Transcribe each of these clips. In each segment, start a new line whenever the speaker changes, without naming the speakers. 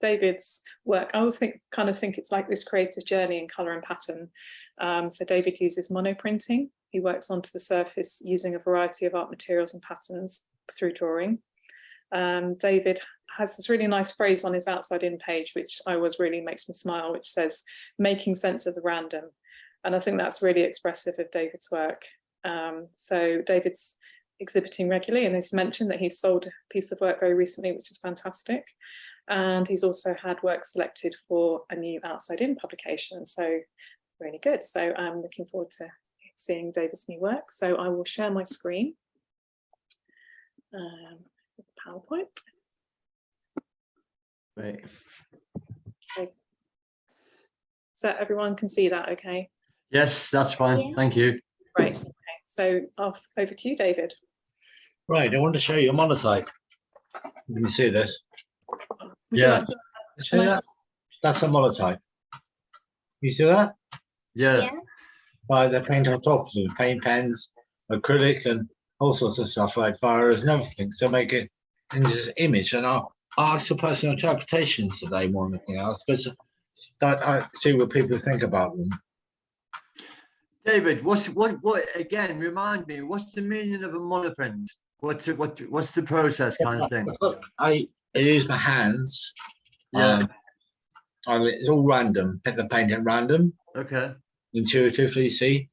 David's work, I always think it's like this creative journey in colour and pattern. So David uses monoprinting. He works onto the surface using a variety of art materials and patterns through drawing. David has this really nice phrase on his outside in page, which really makes me smile, which says, making sense of the random. And I think that's really expressive of David's work. So David's exhibiting regularly, and he's mentioned that he's sold a piece of work very recently, which is fantastic. And he's also had work selected for a new outside in publication. So really good. So I'm looking forward to seeing David's new work. So I will share my screen with PowerPoint.
Right.
So everyone can see that, okay?
Yes, that's fine. Yeah. Thank you.
Right. Okay. So over to you, David.
Right. I want to show you a monotype. Can you see this?
Yeah.
See that? That's a monotype. You see that?
Yeah.
Right, they paint on top of them, paint pens, acrylic, and all sorts of stuff like fires and everything. So make it into this image. And I'll ask the personal interpretations today more than anything else, because I see what people think about them.
David, what again? Remind me. What's the meaning of a monoprint? What's the process kind of thing?
I use my hands.
Yeah.
It's all random. Pick the paint at random.
Okay.
Intuitively, see.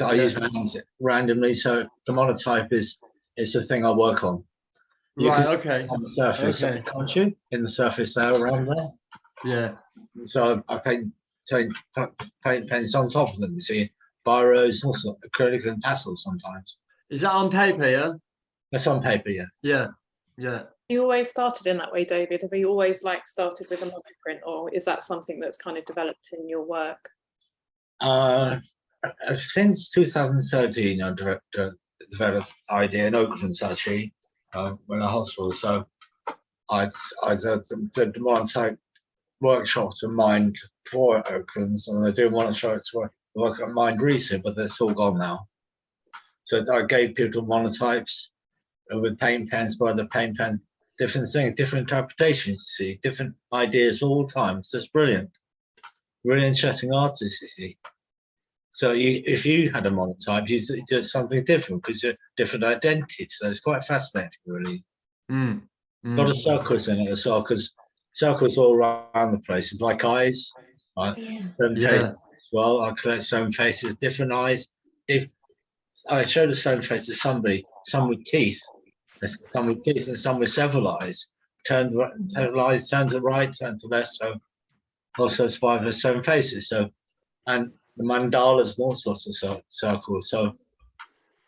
I use my hands randomly. So the monotype is the thing I work on.
Right. Okay.
On the surface,
okay.
Can't you? In the surface there, around there.
Yeah.
So I paint pens on top of them. You see, biros, also acrylic and pastels sometimes.
Is that on paper? Yeah.
That's on paper, yeah.
Yeah. Yeah.
You always started in that way, David? Have you always started with a monoprint, or is that something that's kind of developed in your work?
Since 2013, I developed idea in Oakland actually, when a hospital. So I did monotype workshops in Mind for Oaklands, and I do monotypes work at Mind recently, but that's all gone now. So I gave people monotypes with paint pens, by the paint pen, different things, different interpretations, you see, different ideas all the time. It's just brilliant. Really interesting artists, you see. So if you had a monotype, you did something different because you're different identity. So it's quite fascinating, really. A lot of circles in it as well, because circles all around the place. It's like eyes, right? Faces as well. I collect stone faces, different eyes. If I showed a stone face to somebody, some with teeth, and some with several eyes. Turn to right, turn to left. So also five of stone faces. So and the mandalas and all sorts of circles. So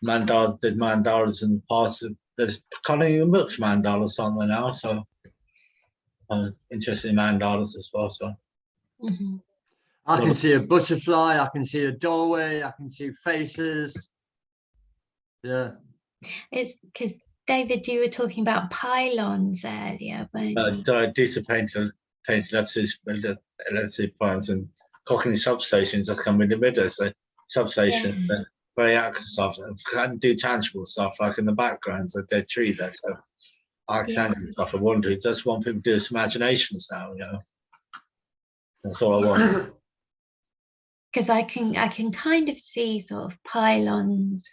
did mandalas in the past. There's cutting books mandalas on there now. So interesting mandalas as well. So
I can see a butterfly. I can see a doorway. I can see faces. Yeah. It's
because David, you were talking about pylons earlier.
I do some painting electricity plants and Cocking substations that come in the middle. So substations and very active stuff. I can do tangible stuff like in the background, so dead tree there. So tangible stuff. I wonder, just want people to do some imaginations now, you know. That's all I want.
Because I can kind of see sort of pylons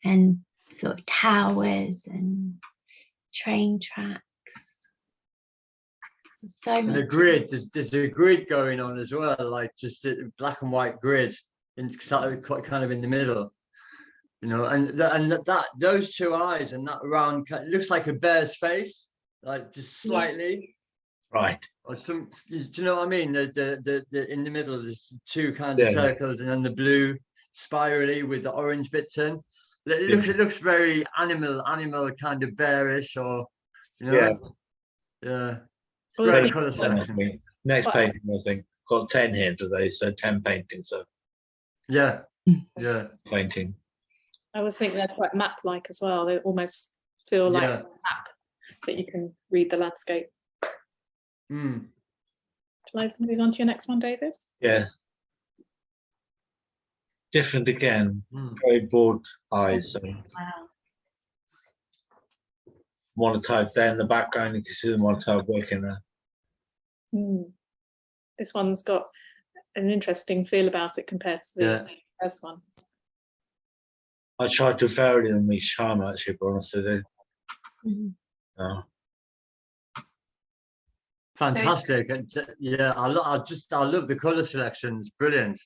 and sort of towers and train tracks. So much.
And the grid, there's a grid going on as well, like just a black and white grid, quite kind of in the middle, you know. And those two eyes and that round, it looks like a bear's face, like just slightly.
Right.
Or some, do you know what I mean? The in the middle, there's two kind of circles, and then the blue spirally with the orange bits in. It looks very animal kind of bearish, or you know. Yeah.
Great colour selection. Next painting, I think, got 10 here today, so 10 paintings. So
yeah.
Painting.
I was thinking they're quite map-like as well. They almost feel like a map that you can read the landscape. Shall I move on to your next one, David?
Yes. Different again. Very broad eyes. So.
Wow.
monotype there in the background. You can see the monotype working there.
This one's got an interesting feel about it compared to the first one.
I tried to vary them each time, actually, but honestly,
Fantastic. And yeah, I love the color selections. Brilliant.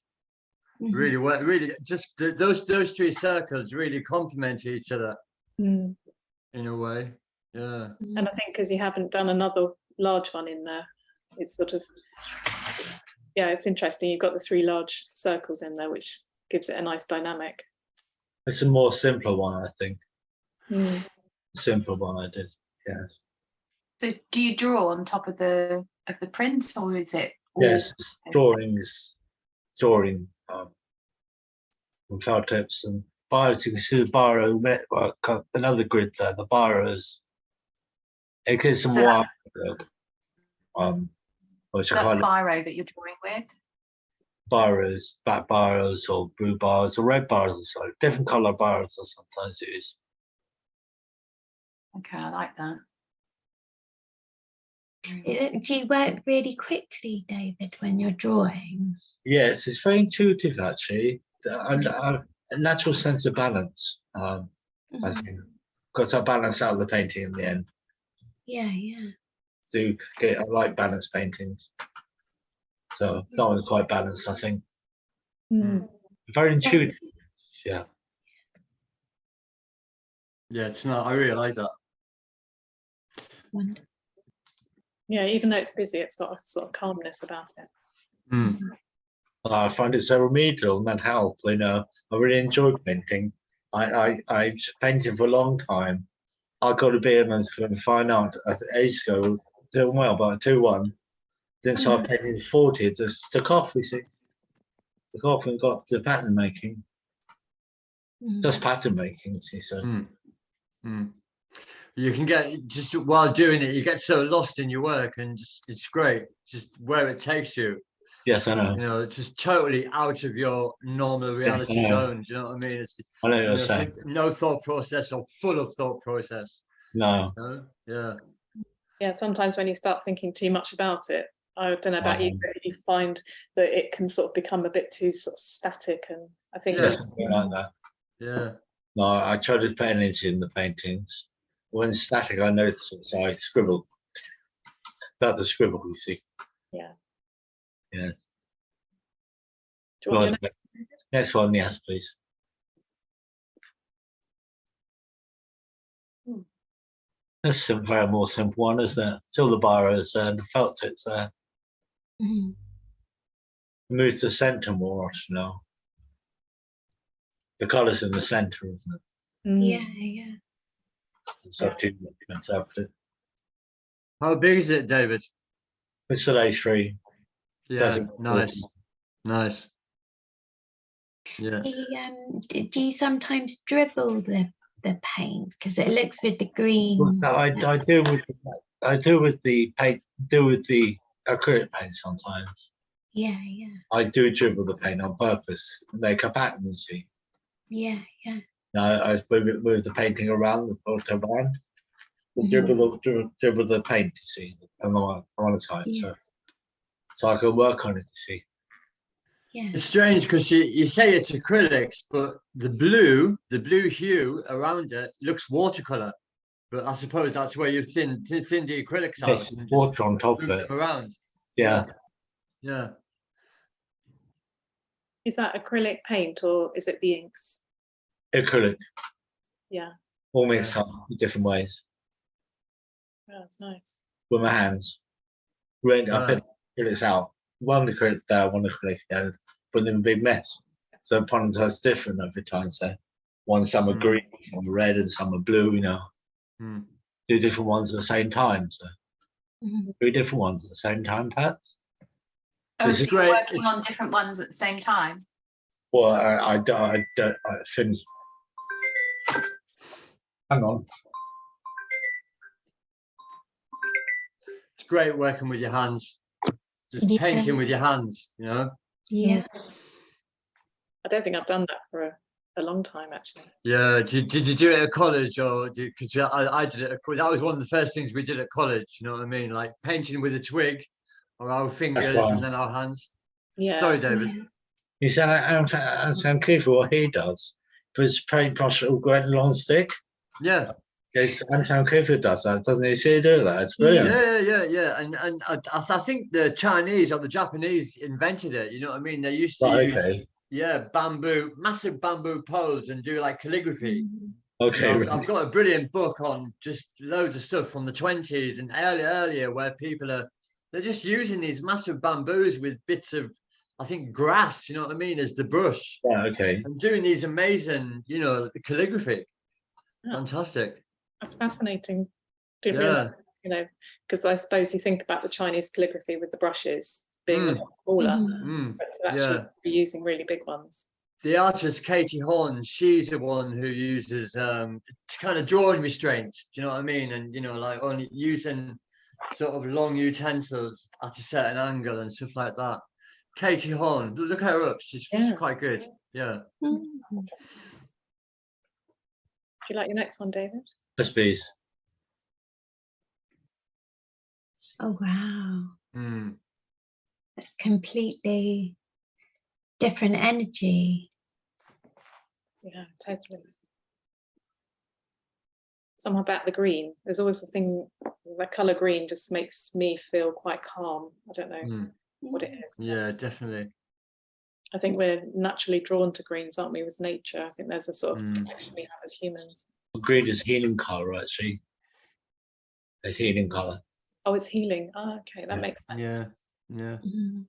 Really well, really just those three circles really complement each other in a way. Yeah.
And I think because you haven't done another large one in there, it's sort of, yeah, it's interesting. You've got the 3 large circles in there, which gives it a nice dynamic.
it's a more simpler one, I think.
Mm.
Simpler one I did, yes.
So do you draw on top of the print, or is it all?
Yes, drawing from felt tips and bios. You can see the biro network, another grid there, the biros. It gives some
So
wide look. Which
So
I
that's
call
biro that you're drawing with?
biros, black biros or blue bars or red bars or so. Different colour biros I sometimes use.
Okay, I like that.
Do you work really quickly, David, when you're drawing?
Yes, it's very intuitive actually. And a natural sense of balance, I think. Because I balance out the painting in the end.
Yeah, yeah.
I like balanced paintings. So that was quite balanced, I think. Very intuitive. Yeah.
Yeah, it's not. I really like that.
Wonderful.
Yeah, even though it's busy, it's got a sort of calmness about it.
I find it so remedial, mental health. You know, I really enjoy painting. I painted for a long time. I got to be in fine art at age ago, doing well, but 2-1. Then so I painted in 40. It just took off. You see, took off and got to pattern making. Just pattern making. See, so.
You can get, just while doing it, you get so lost in your work, and just it's great, just where it takes you.
Yes, I know.
You know, just totally out of your normal reality zone. Do you know what I mean? It's,
I know what you're saying.
no thought process or full of thought process.
No.
Yeah.
Yeah, sometimes when you start thinking too much about it, I don't know about you, but you find that it can sort of become a bit too sort of static, and I think
Like that.
Yeah.
No, I try to put energy in the paintings. When it's static, I notice it, so I scribble. That's a scribble, you see.
Yeah.
Yeah.
Do you want
Well, next one, yes, please. That's a very more simple one, isn't it? Still the biros there and the felt tips there. Move to the centre more, you know. The colours in the centre, isn't it?
Yeah, yeah.
It's up to you to interpret it.
How big is it, David?
It's an A3.
Yeah, nice. Yeah.
Do you sometimes dribble the paint, because it looks with the green?
Well, I do with the paint. Do with the acrylic paint sometimes.
Yeah, yeah.
I do dribble the paint on purpose, make a pattern. You see.
Yeah, yeah.
I move the painting around the photo band. Dribble the paint. You see, on a type.
Yeah.
So I can work on it. You see.
Yeah.
It's strange because you say it's acrylics, but the blue hue around it looks watercolor. But I suppose that's where you thin the acrylics out.
Yes, water on top of it.
Around.
Yeah.
Yeah.
Is that acrylic paint or is it the inks?
Acrylic.
Yeah.
All mixed up in different ways.
Oh, that's nice.
With my hands. I put acrylics out. One acrylic there, one acrylic there, put them in a big mess. So ponds are different every time. So some are green, some are red, and some are blue, you know. 2 different ones at the same time. So 3 different ones at the same time, perhaps.
Oh, so you're working on different ones at the same time?
Well, I finished. Hang on.
It's great working with your hands. Just painting with your hands, you know?
Yeah.
I don't think I've done that for a long time actually.
Yeah. Did you do it at college, or because I did it at college. That was one of the first things we did at college. You know what I mean? Like painting with a twig, or our fingers
right.
and then our hands.
Yeah.
Sorry, David.
Yeah.
You said Anton Cooper, what he does, puts paintbrush all great long stick.
Yeah.
Yes, Anton Cooper does that, doesn't he? See, do that. It's brilliant.
Yeah. And I think the Chinese or the Japanese invented it. You know what I mean? They used to
Right,
use
okay.
bamboo, massive bamboo poles, and do like calligraphy.
Mm.
You know,
Okay.
I've got a brilliant book on just loads of stuff from the 20s and earlier where they're just using these massive bamboos with bits of, I think, grass, you know what I mean, as the brush,
Right, okay.
and doing these amazing, calligraphy.
Yeah.
Fantastic.
That's fascinating. Didn't
Yeah.
realize, because I suppose you think about the Chinese calligraphy with the brushes being a lot smaller,
Mhm.
but to actually be using really big ones.
The artist Katie Horn, she's the one who uses kind of drawing restraints. Do you know what I mean? And like only using sort of long utensils at a certain angle and stuff like that. Katie Horn, look her up. She's quite good. Yeah.
Mm.
Do you like your next one, David?
Yes, please.
Oh wow,
Mm.
that's completely different energy.
Yeah, totally. Something about the green. There's always the thing, the colour green just makes me feel quite calm. I don't know what it is.
Yeah, definitely.
I think we're naturally drawn to greens, aren't we, with nature? I think there's a sort of connection we have as humans.
Green is healing color, actually. It's healing color.
Oh, it's healing. Oh, okay, that
Yeah.
makes sense.
Yeah.
Mhm.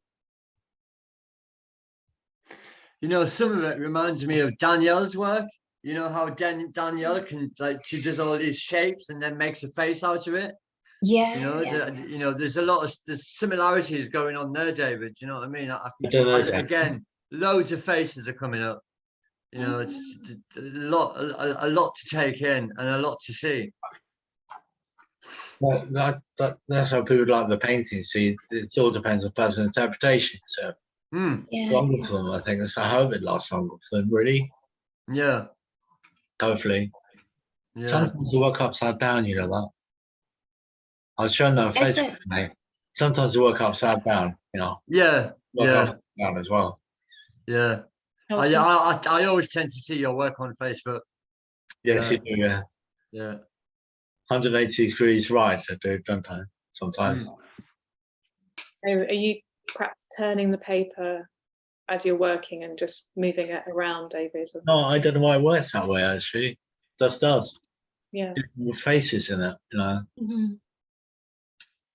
Some of it reminds me of Danielle's work. You know how Danielle can, like, she does all these shapes and then makes a face out of it.
Yeah.
There's there's similarities going on there, David. You know what I mean? Again, loads of faces are coming up. It's a lot to take in and a lot to see.
Well, that's how people like the painting. See, it all depends on personal interpretation. So longer film, I think. So I hope it lasts longer film, really.
Yeah.
Hopefully.
Yeah.
Sometimes you work upside down, you know that. I was showing that on Facebook, mate. Sometimes you work upside down,
Yeah.
Work upside down as well.
Yeah. I always tend to see your work on Facebook.
Yes, you do, yeah.
Yeah.
180 degrees right, I do, don't I? Sometimes.
So are you perhaps turning the paper as you're working and just moving it around, David?
No, I don't know why it works that way, actually. It just does.
Yeah.
With faces in it,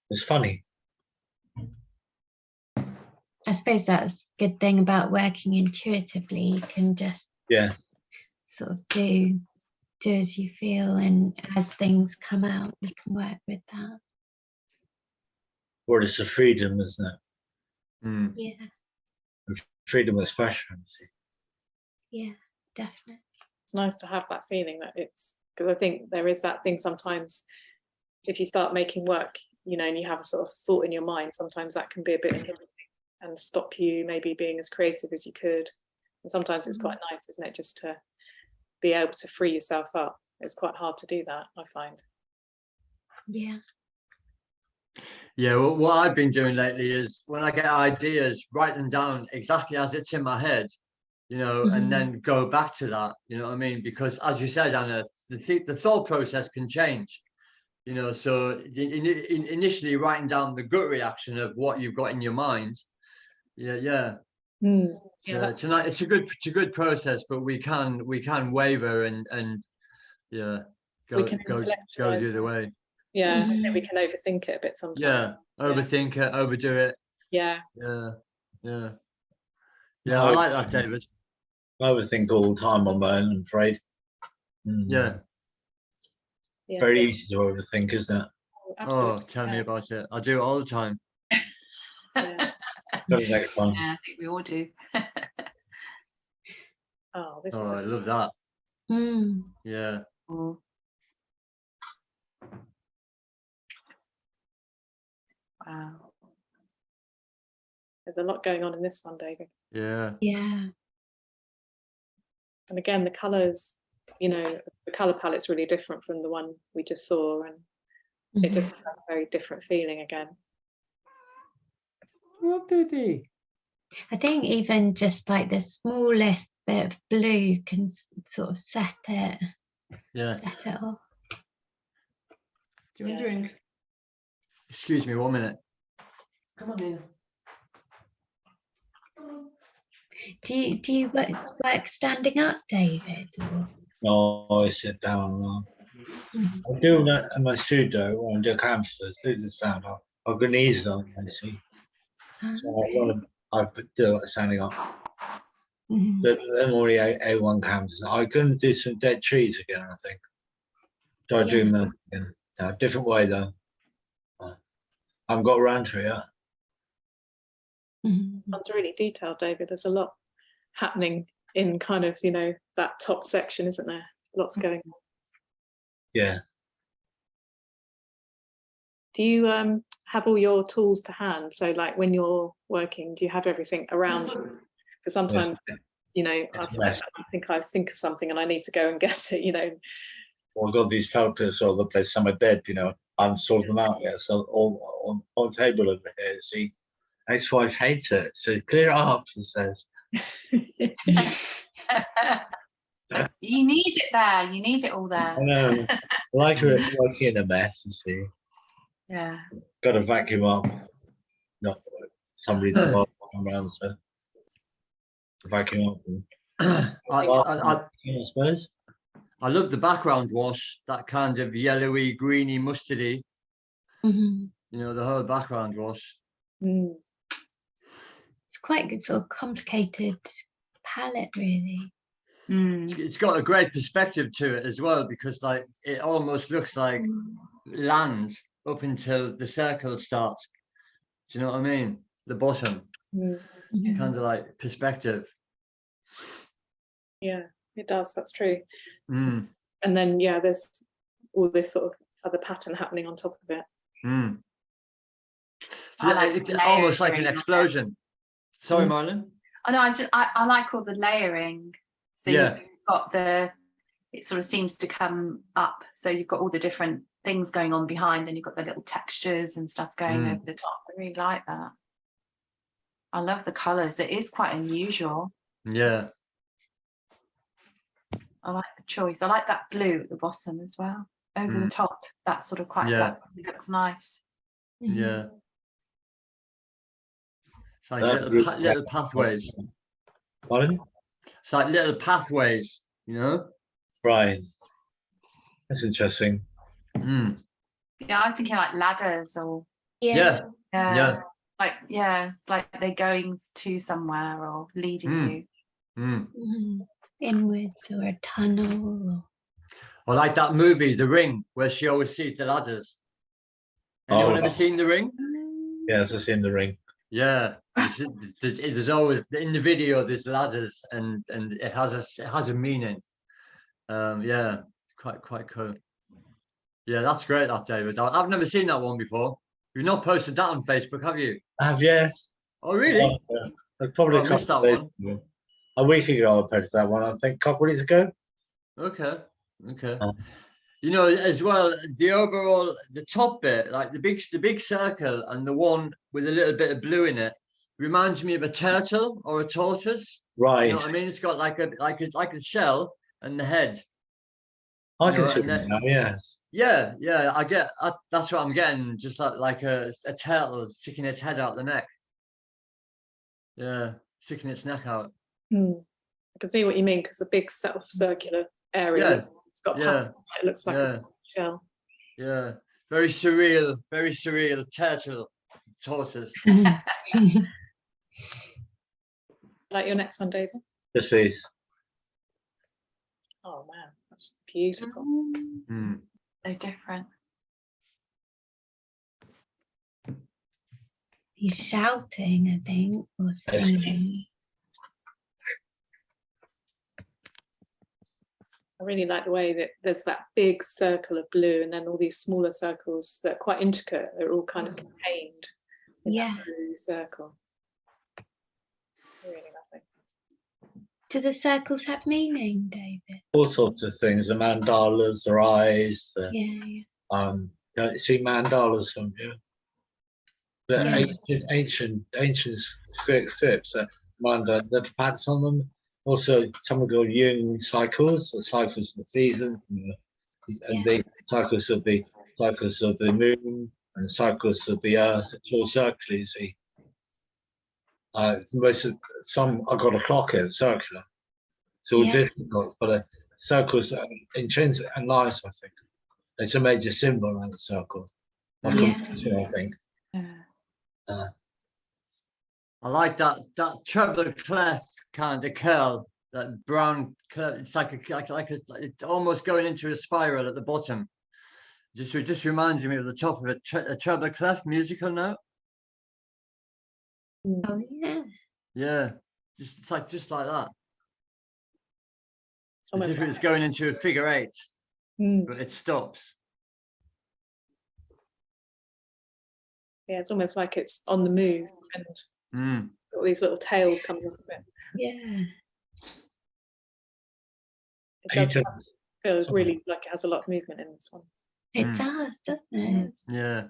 It's funny.
I suppose that's a good thing about working intuitively. You can just sort of do as you feel, and as things come out, you can work with that.
Or it's a freedom, isn't it?
Yeah.
Freedom of expression.
Yeah, definitely.
It's nice to have that feeling that it's, because I think there is that thing sometimes if you start making work, and you have a sort of thought in your mind, sometimes that can be a bit inhibiting and stop you maybe being as creative as you could. And sometimes it's quite nice, isn't it, just to be able to free yourself up. It's quite hard to do that, I find.
Yeah.
Yeah, well, what I've been doing lately is when I get ideas, write them down exactly as it's in my head, and then go back to that, you know what I mean? Because as you said, Anna, the thought process can change, so initially writing down the gut reaction of what you've got in your mind. It's a good process, but we can waver and go the other way.
Yeah, we can overthink it a bit sometimes.
Yeah, overthink it, overdo it.
Yeah.
I like that, David.
I overthink all the time on my own, I'm afraid.
Yeah.
Very easy to overthink, isn't it?
Absolutely.
Oh, tell me about it. I do it all the time.
Next one.
Yeah, I think we all do.
This is
I love that. Yeah.
Wow. There's a lot going on in this one, David.
Yeah.
Yeah.
And again, the colours, you know, the colour palette's really different from the one we just saw, and it just has a very different feeling again.
Oh, baby.
I think even just like the smallest bit of blue can sort of set it off.
Do you want a drink? Excuse me 1 minute. Come on in.
Do you work standing up, David? Or?
No, I sit down. I do that in my studio when I do canvases, do the stand up. I've got knees on, you see. So I do like standing up. The already A1 canvas. I'm going to do some dead trees again, I think. So I do them again. No, different way though. I haven't got around to it yet.
Sounds really detailed, David. There's a lot happening in kind of, you know, that top section, isn't there? Lots going on.
Yeah.
Do you have all your tools to hand? So like when you're working, do you have everything around you? Because sometimes, you know, I think of something and I need to go and get it, you know.
Well, I've got these filters all the place. Some are dead, you know. I haven't sorted them out yet. So all on the table over here, see. Ex-wife hates it. So clear it up, she says.
You need it there. You need it all there.
I know. I like working in a mess, you see.
Yeah.
Got to vacuum up. Not somebody that will come around, so vacuum up. I suppose.
I love the background wash, that kind of yellowy, greeny, mustardy. You know, the whole background wash.
It's quite a sort of complicated palette, really.
It's got a great perspective to it as well, because like it almost looks like land up until the circle starts. Do you know what I mean? The bottom. It's kind of like perspective.
Yeah, it does. That's true. And then there's all this sort of other pattern happening on top of it.
So it's almost like an explosion. Sorry, Marlon.
Oh no, I like all the layering. So you've got it sort of seems to come up. So you've got all the different things going on behind, and you've got the little textures and stuff going over the top. I really like that. I love the colours. It is quite unusual.
Yeah.
I like the choice. I like that blue at the bottom as well. Over the top. That's sort of quite black. It looks nice.
Yeah. It's like little pathways.
Pardon?
It's like little pathways, you know?
Right. That's interesting.
Yeah, I was thinking like ladders or like they're going to somewhere or leading you.
Inwards or a tunnel.
Or like that movie, The Ring, where she always sees the ladders. Anyone ever seen The Ring?
Yes, I've seen The Ring.
Yeah, there's always in the video. There's ladders, and it has a meaning. Yeah, quite cool. Yeah, that's great, that David. I've never seen that one before. You've not posted that on Facebook, have you?
I have, yes.
Oh, really?
I probably
missed that one.
A week ago, I posted that one. I think a couple of weeks ago.
Okay. You know, as well, the top bit, like the big circle, and the one with a little bit of blue in it, reminds me of a turtle or a tortoise.
Right.
You know what I mean? It's got like a shell and the head.
I can see that now. Yes.
Yeah. That's what I'm getting. Just like a turtle sticking its head out the neck. Yeah, sticking its neck out.
I can see what you mean, because the big circular area, it's got pattern. It looks like a shell.
Yeah, very surreal turtle tortoise.
Like your next one, David?
Yes, please.
Oh man, that's beautiful.
So different.
He's shouting, I think, or singing.
I really like the way that there's that big circle of blue, and then all these smaller circles that are quite intricate. They're all kind of contained in that blue circle. Really lovely.
Do the circles have meaning, David?
All sorts of things. The mandalas, their eyes.
Yeah.
Don't you see mandalas from you? The ancient scripts, mandala that pats on them. Also, some of the Jung cycles, the cycles of the season, and the cycles of the moon and the cycles of the earth. It's all circular, you see. Most of some I got a clock here, circular. It's all difficult, but circles are intrinsic and nice, I think. It's a major symbol on the circle. I think.
I like that treble clef kind of curl, that brown curl. It's like it's almost going into a spiral at the bottom. Just reminds me of the top of a treble clef musical note.
Oh yeah.
Yeah, just like that.
It's
As if it was going into a figure 8, but it stops.
Yeah, it's almost like it's on the move and got these little tails coming off of it.
Yeah.
It does feel really like it has a lot of movement in this one.
It does, doesn't it?
Yeah.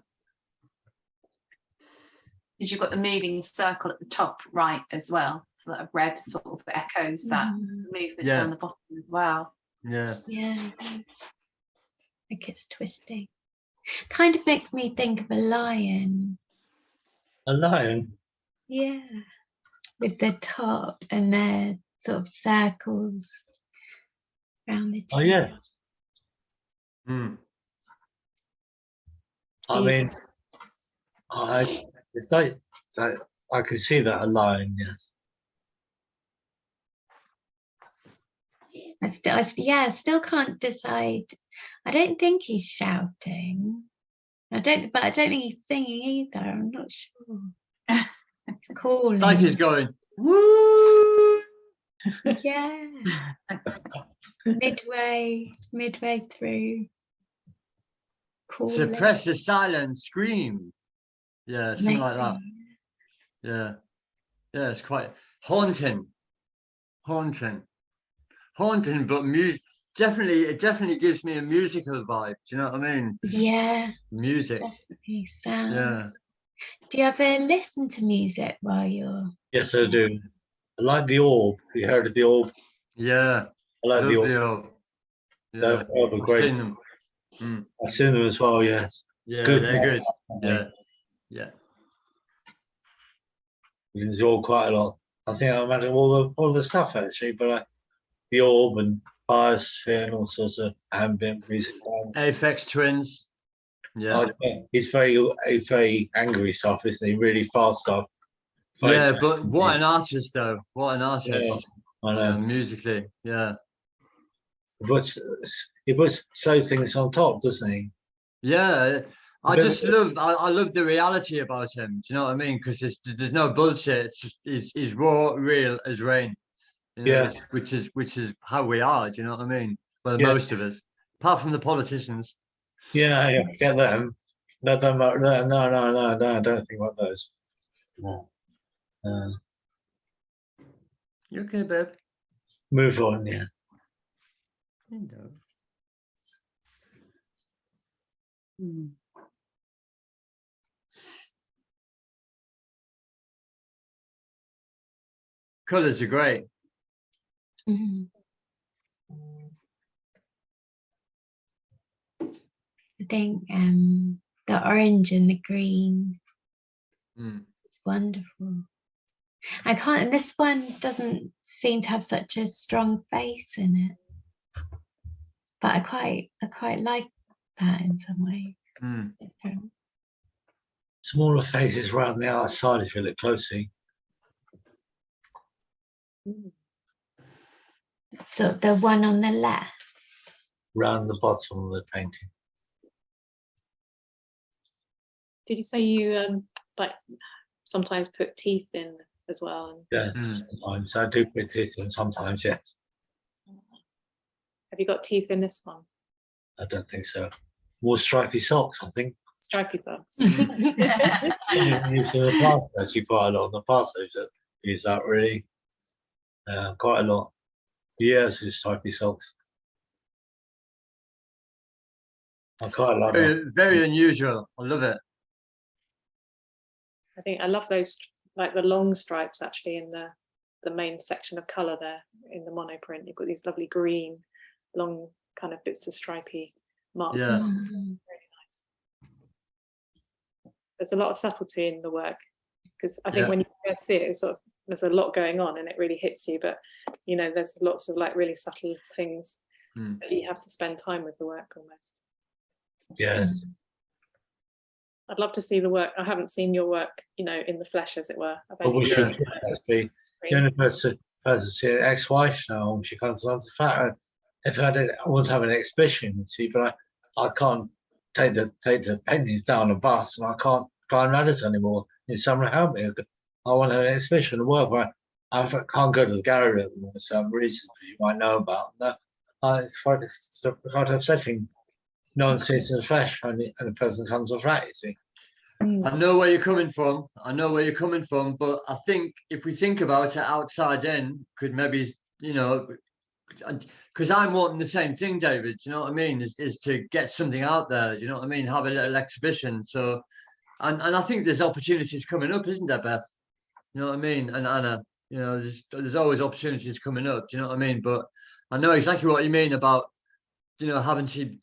Because you've got the moving circle at the top right as well, so that red sort of echoes that movement down the bottom as well.
Yeah.
Yeah. Like it's twisting. Kind of makes me think of a lion.
A lion?
Yeah. With the top and their sort of circles around the teeth.
Oh yeah. I mean, it's like that. I can see that a lion, yes.
I still can't decide. I don't think he's shouting. But I don't think he's singing either. I'm not sure. It's calling.
Like he's going, woo!
Yeah. midway through. Calling.
Suppress the silent scream. Yeah, something like that. Yeah. Yeah, it's quite haunting, but music. It definitely gives me a musical vibe. Do you know what I mean?
Yeah.
Music.
Definitely sound.
Yeah.
Do you ever listen to music while you're?
Yes, I do. I like the orb. You heard of the orb?
Yeah.
I like the orb.
Yeah.
They're great.
I've seen them.
I've seen them as well. Yes.
Yeah,
good.
They're good. Yeah. Yeah.
It's all quite a lot. I think I imagine all the stuff actually, but the orb and biosphere and all sorts of ambient music.
Aphex Twins. Yeah.
He's very angry stuff, isn't he? Really fast stuff.
Yeah, but what an artist though. What an artist.
Yeah, I know.
Musically, yeah.
He puts so things on top, doesn't he?
Yeah. I love the reality about him. Do you know what I mean? Because there's no bullshit. It's just he's raw, real as rain. You know, which is how we are. Do you know what I mean? Well, most of us, apart from the politicians.
Yeah, get them. No, I don't think about those. No.
You okay, babe?
Move on, yeah.
Colours are great.
I think the orange and the green. It's wonderful. This one doesn't seem to have such a strong face in it, but I quite like that in some ways. It's different.
Smaller faces around the outside if you look closely.
So the one on the left.
Round the bottom of the painting.
Did you say you like sometimes put teeth in as well?
Yeah, sometimes I do put teeth in. Sometimes, yes.
Have you got teeth in this one?
I don't think so. More stripy socks, I think.
Stripy socks.
In the past, actually, quite a lot. In the past, I use that really quite a lot. years, his stripy socks. I quite like
Very,
that.
very unusual. I love it.
I think I love those, like the long stripes actually in the main section of colour there in the monoprint. You've got these lovely green, long kind of bits of stripy mark.
Yeah.
Really nice. There's a lot of subtlety in the work, because I think when you first see it, it's sort of, there's a lot going on and it really hits you, but you know, there's lots of like really subtle things that you have to spend time with the work almost.
Yes.
I'd love to see the work. I haven't seen your work, you know, in the flesh, as it were.
But we should actually, the only person to see an ex-wife now, she comes on to fact, if I want to have an exhibition, you see, but I can't take the paintings down the bus, and I can't climb ladders anymore. Need someone to help me. I want to have an exhibition of work where I can't go to the gallery at the moment for some reason you might know about. No, it's quite upsetting. No one sees in the flesh, and the person comes off right, you see.
I know where you're coming from. But I think if we think about it outside in, could maybe, you know, because I'm wanting the same thing, David, you know what I mean, is to get something out there, you know what I mean, have a little exhibition. So, and I think there's opportunities coming up, isn't there, Beth? You know what I mean? And Anna, you know, there's always opportunities coming up, do you know what I mean? But I know exactly what you mean about, you know, having to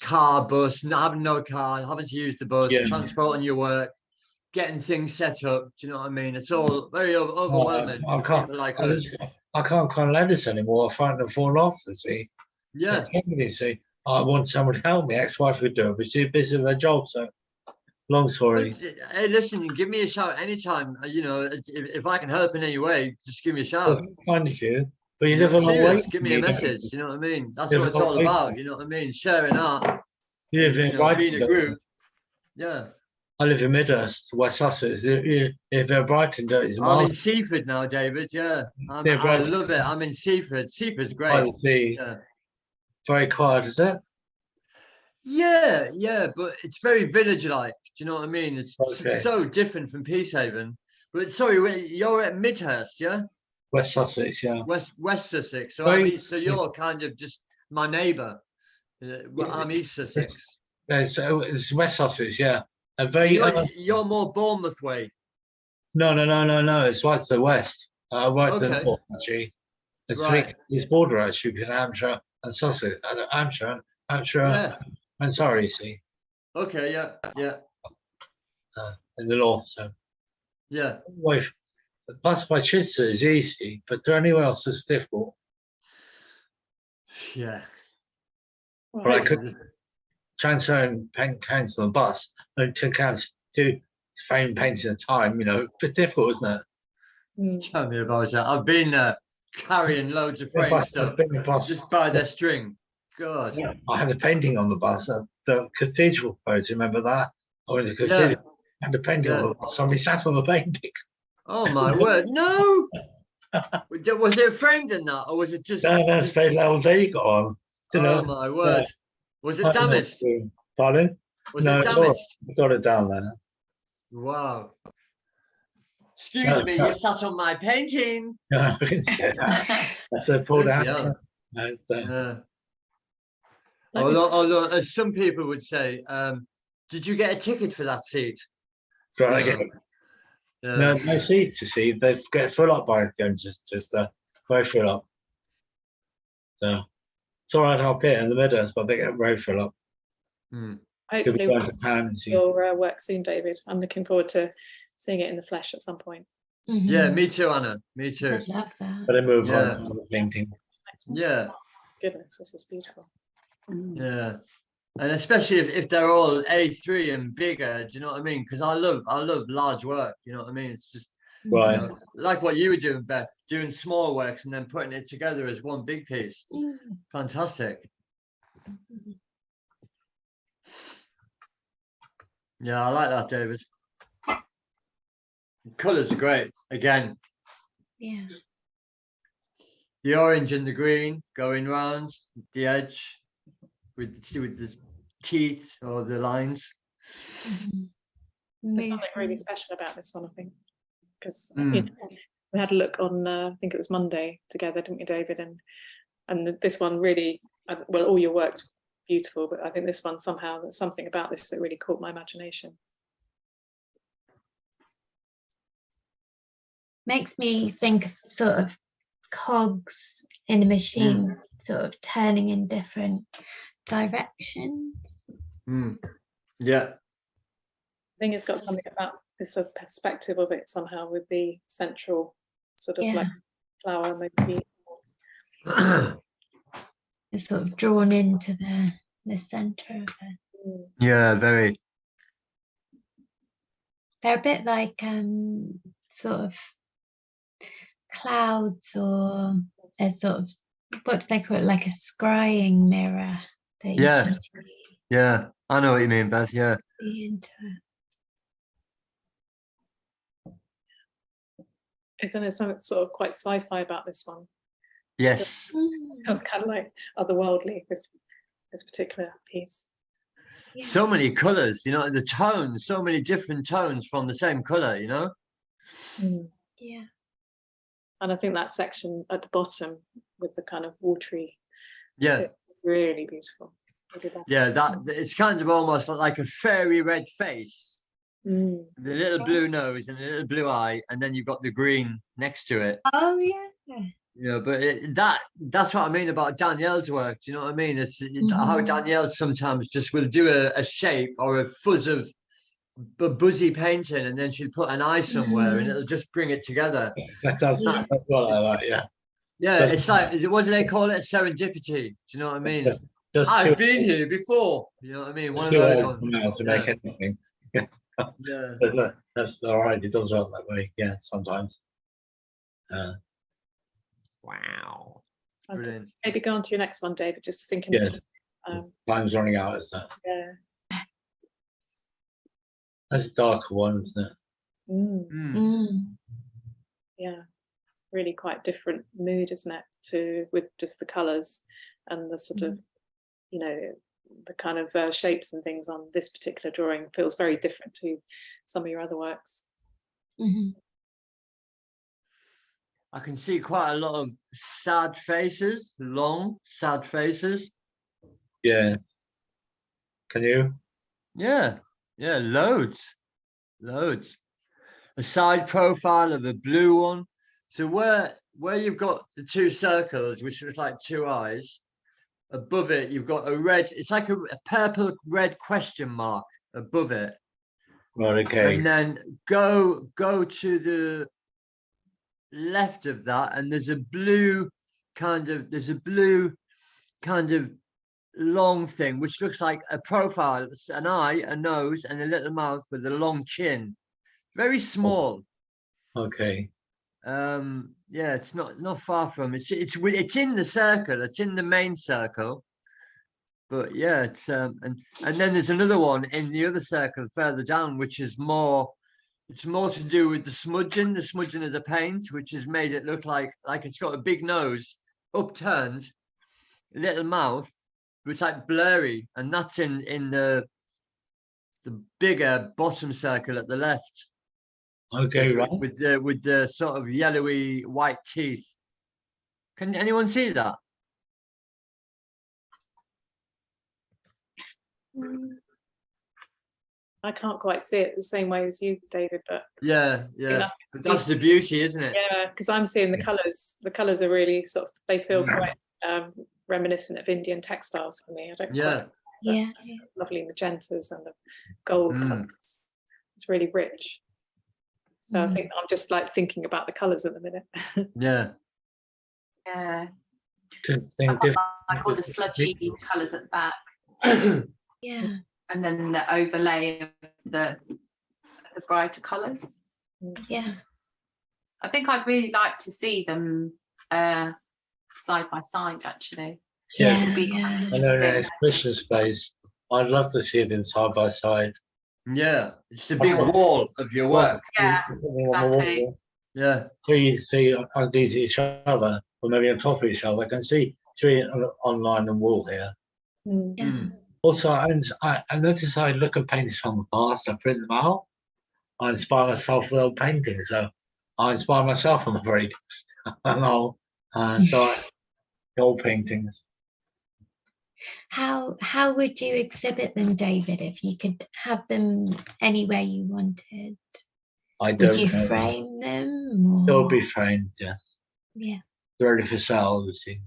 bus, not having no car, having to use the bus, transporting your work, getting things set up. Do you know what I mean? It's all very overwhelming.
I can't climb ladders anymore. I find them fall off, you see.
Yeah.
You see, I want someone to help me. Ex-wife would do it, but she's busy with her job, so long story.
But, hey, listen, give me a shout anytime. You know, if I can help in any way, just give me a shout.
Kind of you. But you live a long way.
Give me a message. You know what I mean? That's what it's all about. You know what I mean? Sharing art.
You live in
being a group. Yeah.
I live in Midhurst, West Sussex. If they're Brighton,
I'm in Seaford now, David. Yeah. I love it. I'm in Seaford. Seaford's great.
By the sea. Yeah. Very quiet, is it?
Yeah, but it's very village-like. Do you know what I mean? It's so different from Peacehaven. But sorry, you're at Midhurst, yeah?
West Sussex, yeah.
West Sussex. So so you're kind of just my neighbour. I'm East Sussex.
So it's West Sussex, yeah.
You're more Bournemouth way.
No. It's right to the west. Right to the north, actually. It's border actually between Hampshire and Sussex. Hampshire and Surrey, you see.
Okay, yeah.
In the north, so.
Yeah.
Anyway, the bus by Chichester is easy, but to anywhere else it's difficult.
Yeah.
But I could transfer and paint tanks on the bus and to count to frame painting at a time, you know, bit difficult, isn't
it? Tell me about that. I've been carrying loads of frame stuff just by their string. God.
Yeah, I had a painting on the bus at the cathedral photo, remember that? I went to the cathedral, I had a painting on the bus, somebody sat on the painting.
Oh my word, no! Was it framed in that, or was it just...
No, that's very level there you got on.
Oh my word. Was it damaged?
Pardon?
Was it damaged?
I got it down there.
Wow. Excuse me, you sat on my painting.
No, I can say that. That's a pulled out.
Although, as some people would say, did you get a ticket for that seat?
Try again. No seats, you see. They get full up by going just very full up. So it's all right up here in the Midlands, but they get very full up.
Hopefully we'll see your work soon, David. I'm looking forward to seeing it in the flesh at some point.
Yeah, me too, Anna. Me too.
I'd love that.
But I move on to the painting.
Yeah. Goodness, this is beautiful.
Yeah. And especially if they're all A3 and bigger, do you know what I mean? Because I love large work, you know what I mean? It's just
right.
You know, like what you were doing, Beth, doing small works and then putting it together as one big piece. Fantastic. Yeah, I like that, David. Colours are great. Again.
Yeah.
The orange and the green going round the edge with the teeth or the lines.
There's something really special about this one, I think, because you know, we had a look on I think it was Monday together, didn't we, David? And this one really, well, all your work's beautiful, but I think this one somehow, there's something about this that really caught my imagination.
Makes me think of sort of cogs in a machine, sort of turning in different directions.
Yeah.
I think it's got something about this sort of perspective of it somehow, with the central sort of like flower maybe.
It's sort of drawn into the center of it.
Yeah, very.
They're a bit like sort of clouds, or a sort of, what do they call it, like a scrying mirror that you
Yeah.
can see
Yeah, I know what you mean, Beth. Yeah.
into it.
Isn't there something sort of quite sci-fi about this one?
Yes.
It was kind of like otherworldly, this particular piece.
Yeah.
So many colors, you know, the tones, so many different tones from the same color, you know.
Yeah.
And I think that section at the bottom with the kind of watery,
Yeah.
really beautiful.
Yeah, that it's kind of almost like a fairy red face. The little blue nose and a little blue eye, and then you've got the green next to it.
Oh yeah.
Yeah, but that's what I mean about Danielle's work. Do you know what I mean? It's how Danielle sometimes just will do a shape or a fuzz of buzzy painting, and then she'll put an eye somewhere, and it'll just bring it together.
That's what I like. Yeah.
Yeah, it's like, what do they call it? Serendipity. Do you know what I mean? I've been here before. You know what I mean? One of those ones.
To make anything.
Yeah.
That's all right. It does work that way. Yeah, sometimes.
Wow.
I'll just maybe go on to your next one, David. Just thinking.
Yeah. Time's running out, isn't it?
Yeah.
That's a darker one, isn't it?
Yeah, really quite different mood, isn't it? With just the colours and the sort of, you know, the kind of shapes and things on this particular drawing feels very different to some of your other works.
I can see quite a lot of sad faces, long, sad faces.
Yeah. Can you?
Yeah, loads. A side profile of a blue one. So where you've got the two circles, which looks like two eyes, above it you've got a red, it's like a purple red question mark above it.
Right, okay.
And then go to the left of that, and there's a blue kind of long thing which looks like a profile. It's an eye, a nose, and a little mouth with a long chin, very small.
Okay.
Yeah, it's not far from it's in the circle, it's in the main circle, but yeah, it's and then there's another one in the other circle further down, which is more, it's more to do with the smudging of the paint, which has made it look like it's got a big nose, upturned, little mouth, but it's like blurry, and that's in the bigger bottom circle at the left.
Okay, right.
With the sort of yellowy white teeth. Can anyone see that?
I can't quite see it the same way as you, David, but
yeah, but that's the beauty, isn't it?
Yeah, because I'm seeing the colours. The colours are really sort of, they feel quite reminiscent of Indian textiles for me. I don't quite lovely magentas and the gold colour. It's really rich. So I think I'm just like thinking about the colours at the minute.
Yeah. Like all the sludgy colours at the back.
Yeah.
And then the overlay of the brighter colours.
Yeah.
I think I'd really like to see them side by side, actually.
Yeah.
And
then an exhibition space, I'd love to see them side by side.
Yeah, it's a big wall of your work.
Yeah, exactly.
Yeah.
Three underneath each other, or maybe on top of each other. I can see three online and wall here. Also, I noticed I look at paintings from the past, I print them out. I inspire myself with old paintings, so I inspire myself. I'm afraid. I know. So old paintings.
How would you exhibit them, David, if you could have them anywhere you wanted?
I don't
Would you
know.
frame them?
They'll
Or?
be framed, yeah.
Yeah.
They're ready for sale, you see.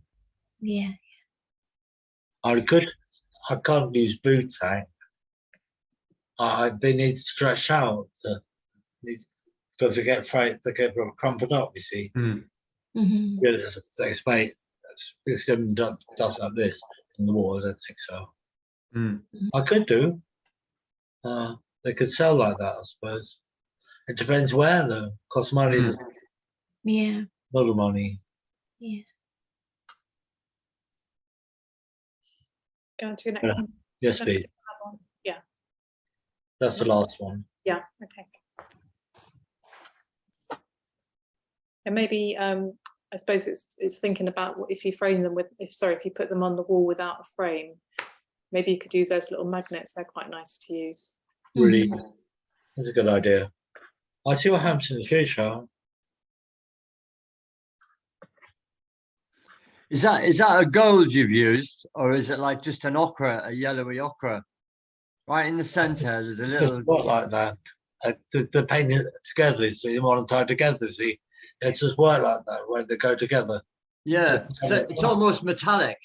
Yeah.
I can't use Puttick. They need to stretch out because they get crumpled up, you see.
Mm-hmm.
They expect this does like this in the wall. I don't think so. I could do. They could sell like that, I suppose. It depends where though. Costs money.
Yeah.
A lot of money.
Yeah.
Go on to your next one.
Yes, please.
Yeah.
That's the last one.
Yeah. Okay. And maybe I suppose it's thinking about what if you frame them with if you put them on the wall without a frame, maybe you could use those little magnets. They're quite nice to use.
Really, that's a good idea. I'll see what happens in the future.
Is that a gold you've used, or is it like just an ochre, a yellowy ochre? Right in the centre, there's a little.
Just work like that. The painting together, see, them all tied together. See, it's just work like that where they go together.
Yeah, so it's almost metallic.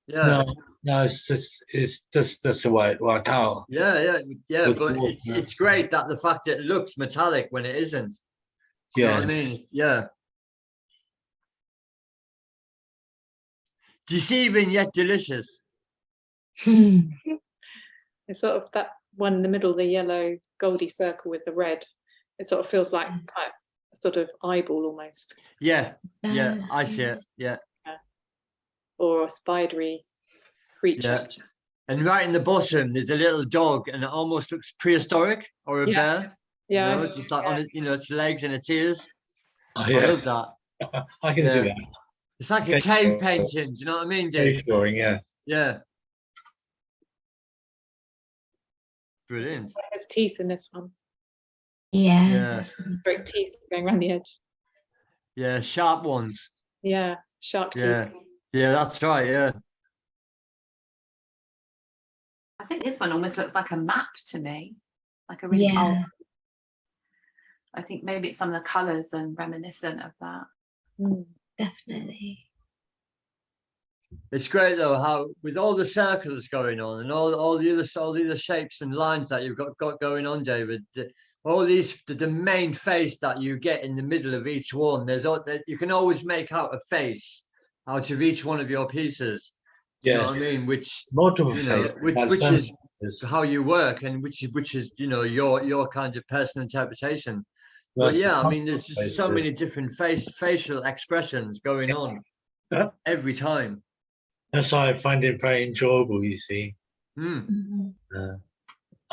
Yeah.
No, it's just the way it worked out.
Yeah.
With
But
water.
it's great that the fact it looks metallic when it isn't.
Yeah.
You know what I mean? Yeah. Deceiving yet delicious.
It's sort of that one in the middle, the yellow goldy circle with the red. It sort of feels like quite a sort of eyeball almost.
Yeah, I see it. Yeah.
Or a spidery creature.
Yeah. And right in the bottom, there's a little dog, and it almost looks prehistoric or a bear.
Yeah.
You know, just like on it, you know, its legs and its ears.
Oh,
I love that.
I can see that.
It's like a cave painting. Do you know what I mean, Dave?
Cave drawing, yeah.
Yeah. Brilliant.
There's teeth in this one.
Yeah.
Great teeth going around the edge.
Yeah, sharp ones.
Yeah, shark teeth.
Yeah, that's right. Yeah.
I think this one almost looks like a map to me, like a really old. I think maybe it's some of the colours and reminiscent of that.
Definitely.
It's great though how with all the circles going on and all the other shapes and lines that you've got going on, David. All these the main face that you get in the middle of each one. You can always make out a face out of each one of your pieces. You know what I mean? Which is how you work and which is you know your kind of personal interpretation. But yeah, I mean, there's just so many different facial expressions going on every time.
That's why I find it very enjoyable, you see. I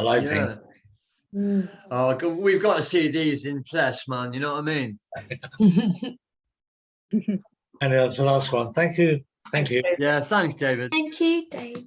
like painting.
Oh, we've got to see these in flesh, man. You know what I mean?
And that's the last one. Thank you.
Yeah, thanks, David.
Thank you, Dave.